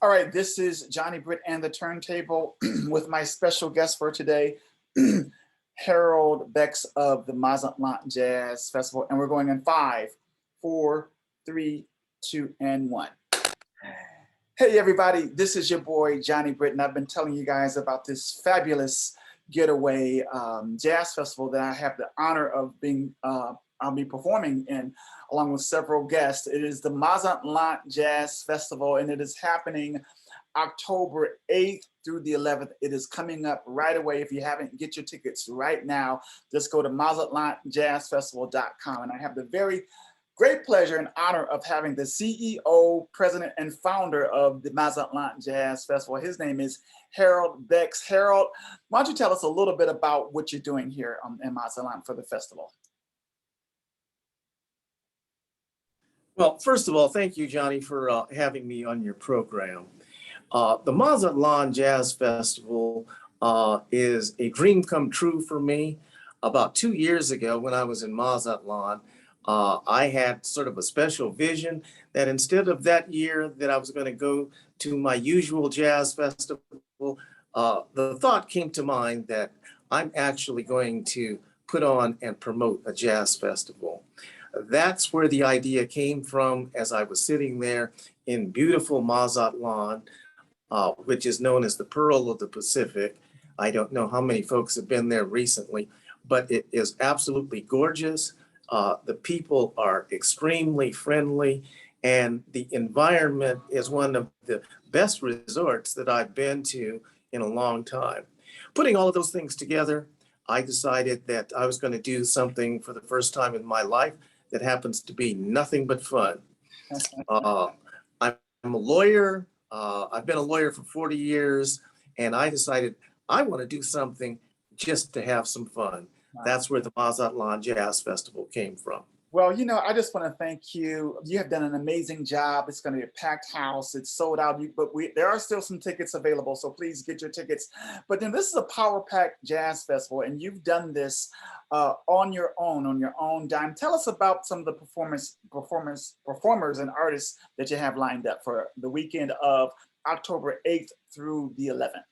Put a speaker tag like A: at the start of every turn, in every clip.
A: All right, this is Johnny Britt and the Turntable with my special guest for today, Harold Becks of the Mazatlan Jazz Festival. And we're going in 5, 4, 3, 2, and 1. Hey, everybody, this is your boy, Johnny Britt, and I've been telling you guys about this fabulous getaway jazz festival that I have the honor of being I'll be performing in, along with several guests. It is the Mazatlan Jazz Festival, and it is happening October 8th through the 11th. It is coming up right away. If you haven't, get your tickets right now. Just go to mazatlanjazzfestival.com. And I have the very great pleasure and honor of having the CEO, president, and founder of the Mazatlan Jazz Festival. His name is Harold Becks. Harold, why don't you tell us a little bit about what you're doing here in Mazatlan for the festival?
B: Well, first of all, thank you, Johnny, for having me on your program. The Mazatlan Jazz Festival is a dream come true for me. About 2 years ago, when I was in Mazatlan, I had sort of a special vision that instead of that year that I was going to go to my usual jazz festival, the thought came to mind that I'm actually going to put on and promote a jazz festival. That's where the idea came from as I was sitting there in beautiful Mazatlan, which is known as the Pearl of the Pacific. I don't know how many folks have been there recently, but it is absolutely gorgeous. The people are extremely friendly, and the environment is one of the best resorts that I've been to in a long time. Putting all of those things together, I decided that I was going to do something for the first time in my life that happens to be nothing but fun. I'm a lawyer. I've been a lawyer for 40 years, and I decided I want to do something just to have some fun. Wow. That's where the Mazatlan Jazz Festival came from.
A: Well, you know, I just want to thank you. You have done an amazing job. It's going to be a packed house. It's sold out, but there are still some tickets available, so please get your tickets. But then this is a power-packed jazz festival, and you've done this on your own dime. Tell us about some of the performers and artists that you have lined up for the weekend of October 8th through the 11th.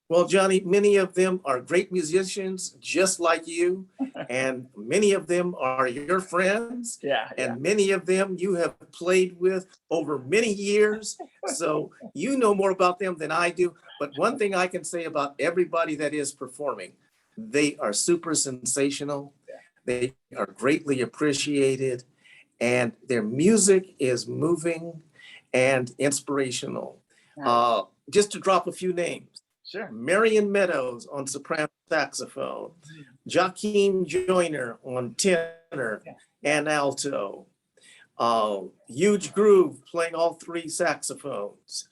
B: Well, Johnny, many of them are great musicians, just like you, and many of them are your friends, and many of them you have played with over many years, so you know more about them than I do. But one thing I can say about everybody that is performing, they are super sensational, they are greatly appreciated, and their music is moving and inspirational. Just to drop a few names.
A: Sure.
B: Marion Meadows on soprano saxophone, Joaquin Joyner on tenor and alto, Huge Groove playing all 3 saxophones,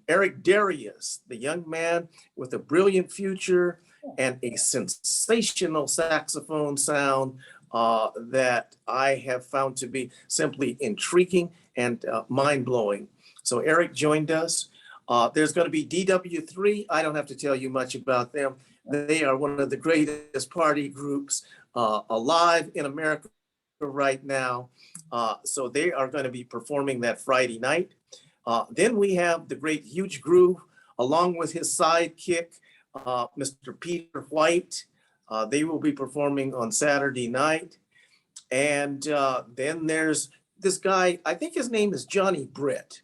B: Eric Darius, the young man with a brilliant future and a sensational saxophone sound that I have found to be simply intriguing and mind-blowing. So Eric joined us. There's going to be DW3. I don't have to tell you much about them. They are one of the greatest party groups alive in America right now. So they are going to be performing that Friday night. Then we have the great Huge Groove, along with his sidekick, Mr. Peter White. They will be performing on Saturday night. And then there's this guy, I think his name is Johnny Britt.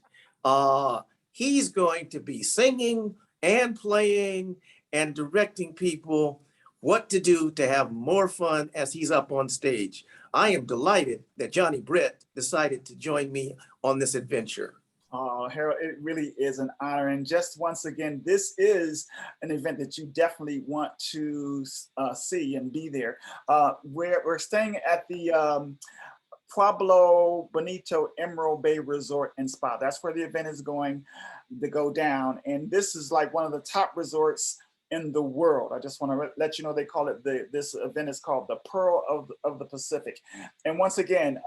B: He's going to be singing and playing and directing people what to do to have more fun as he's up on stage. I am delighted that Johnny Britt decided to join me on this adventure.
A: Oh, Harold, it really is an honor. And just once again, this is an event that you definitely want to see and be there. We're staying at the Pueblo Bonito Emerald Bay Resort and Spa. That's where the event is going to go down. And this is like one of the top resorts in the world. I just want to let you know they call it this event is called the Pearl of the Pacific. And once again,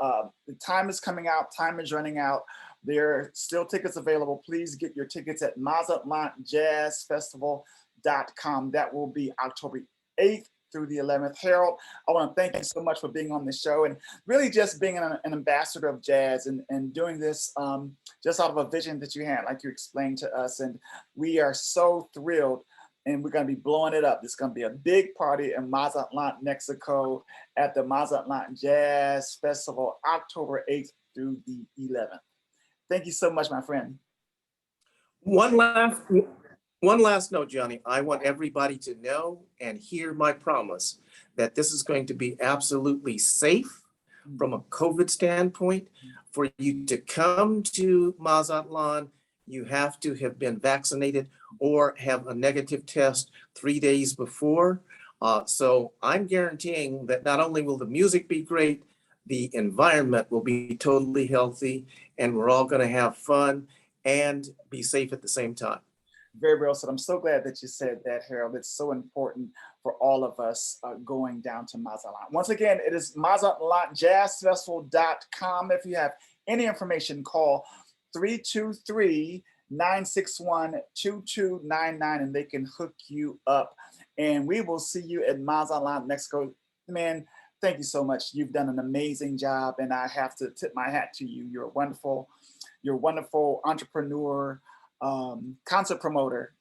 A: the time is coming out, time is running out. There are still tickets available. Please get your tickets at mazatlanjazzfestival.com. That will be October 8th through the 11th. Harold, I want to thank you so much for being on the show and really just being an ambassador of jazz and doing this just out of a vision that you had, like you explained to us. And we are so thrilled, and we're going to be blowing it up. It's going to be a big party in Mazatlan, Mexico at the Mazatlan Jazz Festival, October 8th through the 11th. Thank you so much, my friend.
B: One last note, Johnny. I want everybody to know and hear my promise that this is going to be absolutely safe from a COVID standpoint. For you to come to Mazatlan, you have to have been vaccinated or have a negative test 3 days before. So I'm guaranteeing that not only will the music be great, the environment will be totally healthy, and we're all going to have fun and be safe at the same time.
A: Very well said. I'm so glad that you said that, Harold. It's so important for all of us going down to Mazatlan. Once again, it is MazatlanJazzFestival.com. If you have any information, call 323-961-2299 and they can hook you up. And we will see you at Mazatlan, Mexico. Man, thank you so much. You've done an amazing job, and I have to tip my hat to you. You're a wonderful entrepreneur, concert promoter.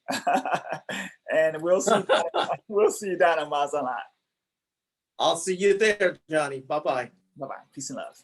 A: And we'll see you down in Mazatlan.
B: I'll see you there, Johnny. Bye-bye.
A: Bye-bye. Peace and love.